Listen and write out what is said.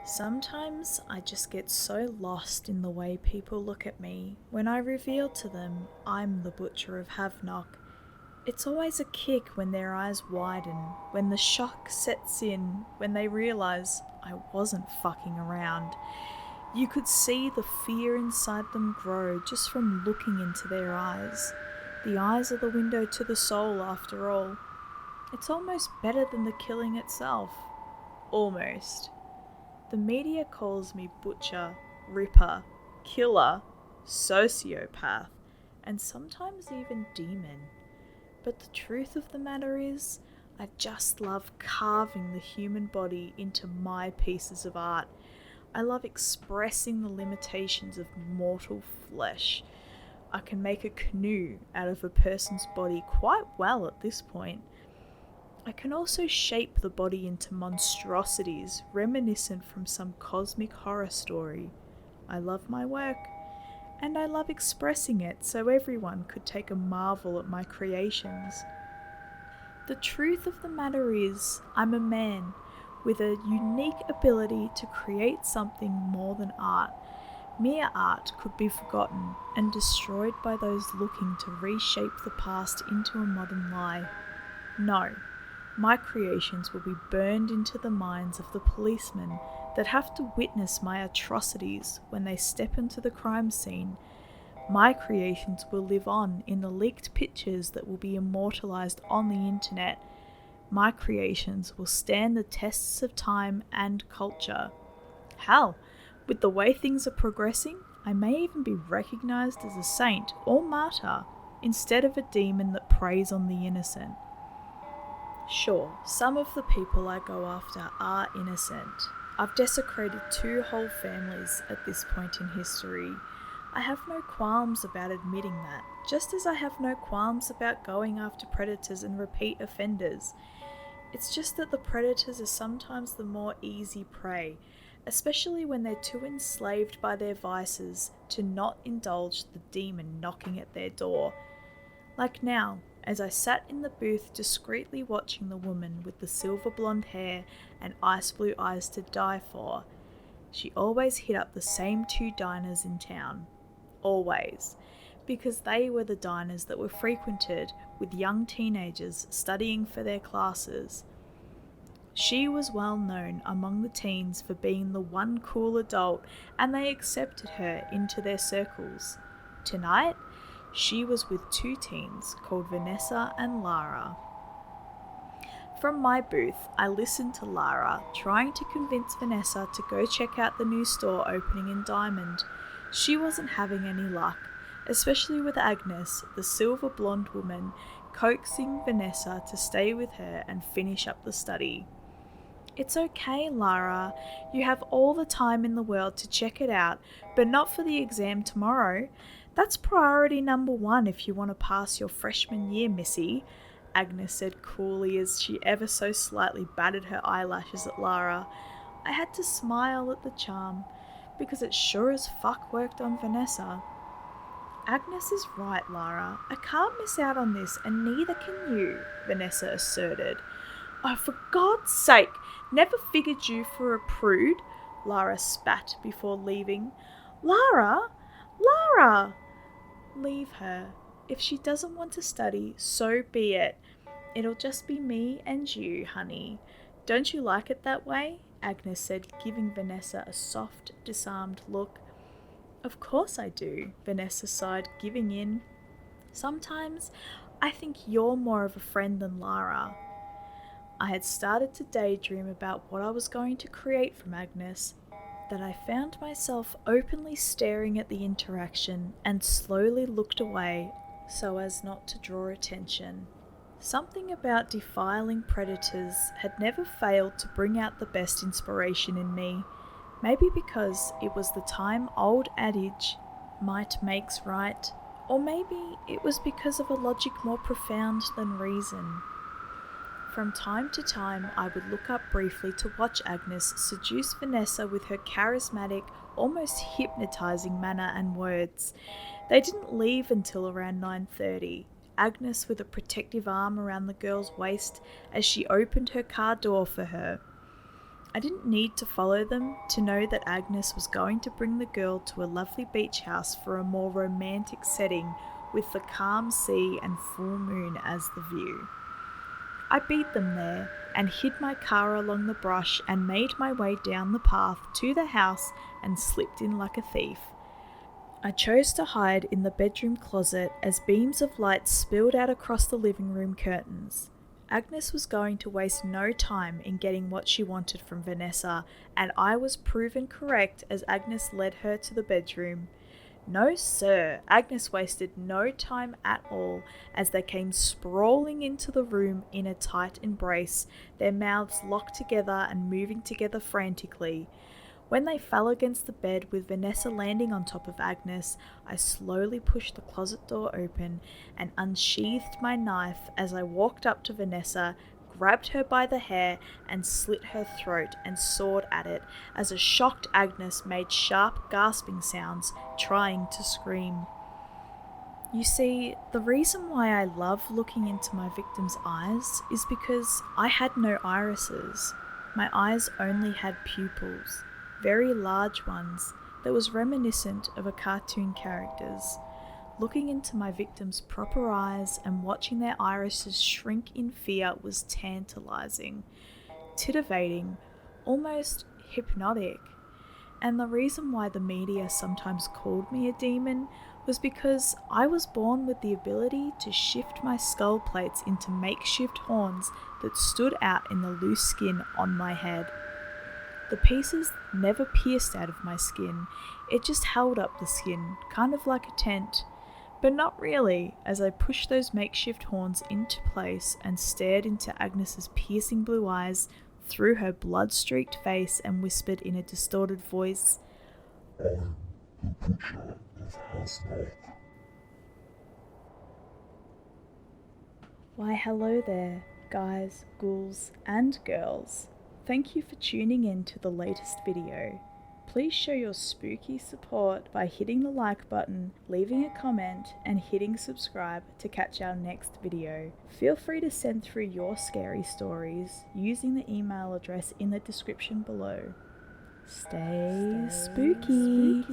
Sometimes I just get so lost in the way people look at me when I reveal to them I'm the Butcher of Havnok. It's always a kick when their eyes widen, when the shock sets in, when they realise I wasn't fucking around. You could see the fear inside them grow just from looking into their eyes. The eyes are the window to the soul, after all. It's almost better than the killing itself. Almost. The media calls me butcher, ripper, killer, sociopath, and sometimes even demon. But the truth of the matter is, I just love carving the human body into my pieces of art. I love expressing the limitations of mortal flesh. I can make a canoe out of a person's body quite well at this point. I can also shape the body into monstrosities reminiscent from some cosmic horror story. I love my work, and I love expressing it so everyone could take a marvel at my creations. The truth of the matter is, I'm a man with a unique ability to create something more than art. Mere art could be forgotten and destroyed by those looking to reshape the past into a modern lie. No. My creations will be burned into the minds of the policemen that have to witness my atrocities when they step into the crime scene. My creations will live on in the leaked pictures that will be immortalized on the internet. My creations will stand the tests of time and culture. Hell, with the way things are progressing, I may even be recognized as a saint or martyr instead of a demon that preys on the innocent. Sure, some of the people I go after are innocent. I've desecrated 2 whole families at this point in history. I have no qualms about admitting that, just as I have no qualms about going after predators and repeat offenders. It's just that the predators are sometimes the more easy prey, especially when they're too enslaved by their vices to not indulge the demon knocking at their door. Like now, as I sat in the booth discreetly watching the woman with the silver blonde hair and ice blue eyes to die for. She always hit up the same 2 diners in town. Always. Because they were the diners that were frequented with young teenagers studying for their classes. She was well known among the teens for being the one cool adult, and they accepted her into their circles. Tonight, she was with 2 teens called Vanessa and Lara. From my booth, I listened to Lara trying to convince Vanessa to go check out the new store opening in Diamond. She wasn't having any luck, especially with Agnes, the silver blonde woman, coaxing Vanessa to stay with her and finish up the study. It's okay, Lara. You have all the time in the world to check it out, but not for the exam tomorrow. That's priority number 1 if you want to pass your freshman year, Missy, Agnes said coolly as she ever so slightly batted her eyelashes at Lara. I had to smile at the charm, because it sure as fuck worked on Vanessa. Agnes is right, Lara. I can't miss out on this, and neither can you, Vanessa asserted. Oh, for God's sake, never figured you for a prude, Lara spat before leaving. Lara! Lara! Leave her. If she doesn't want to study, so be it. It'll just be me and you, honey. Don't you like it that way? Agnes said, giving Vanessa a soft, disarmed look. Of course I do, Vanessa sighed, giving in. Sometimes I think you're more of a friend than Lara. I had started to daydream about what I was going to create from Agnes, that I found myself openly staring at the interaction and slowly looked away so as not to draw attention. Something about defiling predators had never failed to bring out the best inspiration in me. Maybe because it was the time-old adage, might makes right, or maybe it was because of a logic more profound than reason. From time to time, I would look up briefly to watch Agnes seduce Vanessa with her charismatic, almost hypnotizing manner and words. They didn't leave until around 9:30, Agnes with a protective arm around the girl's waist as she opened her car door for her. I didn't need to follow them to know that Agnes was going to bring the girl to a lovely beach house for a more romantic setting with the calm sea and full moon as the view. I beat them there and hid my car along the brush and made my way down the path to the house and slipped in like a thief. I chose to hide in the bedroom closet as beams of light spilled out across the living room curtains. Agnes was going to waste no time in getting what she wanted from Vanessa, and I was proven correct as Agnes led her to the bedroom. No sir, Agnes wasted no time at all as they came sprawling into the room in a tight embrace, their mouths locked together and moving together frantically. When they fell against the bed with Vanessa landing on top of Agnes, I slowly pushed the closet door open and unsheathed my knife as I walked up to Vanessa, grabbed her by the hair and slit her throat and sawed at it as a shocked Agnes made sharp gasping sounds, trying to scream. You see, the reason why I love looking into my victim's eyes is because I had no irises. My eyes only had pupils. Very large ones that was reminiscent of a cartoon character's. Looking into my victim's proper eyes and watching their irises shrink in fear was tantalizing, titivating, almost hypnotic. And the reason why the media sometimes called me a demon was because I was born with the ability to shift my skull plates into makeshift horns that stood out in the loose skin on my head. The pieces never pierced out of my skin, it just held up the skin, kind of like a tent. But not really, as I pushed those makeshift horns into place and stared into Agnes's piercing blue eyes through her blood-streaked face and whispered in a distorted voice, "I'm the Butcher of Havnok." Why hello there, guys, ghouls and girls. Thank you for tuning in to the latest video. Please show your spooky support by hitting the like button, leaving a comment, and hitting subscribe to catch our next video. Feel free to send through your scary stories using the email address in the description below. Stay spooky.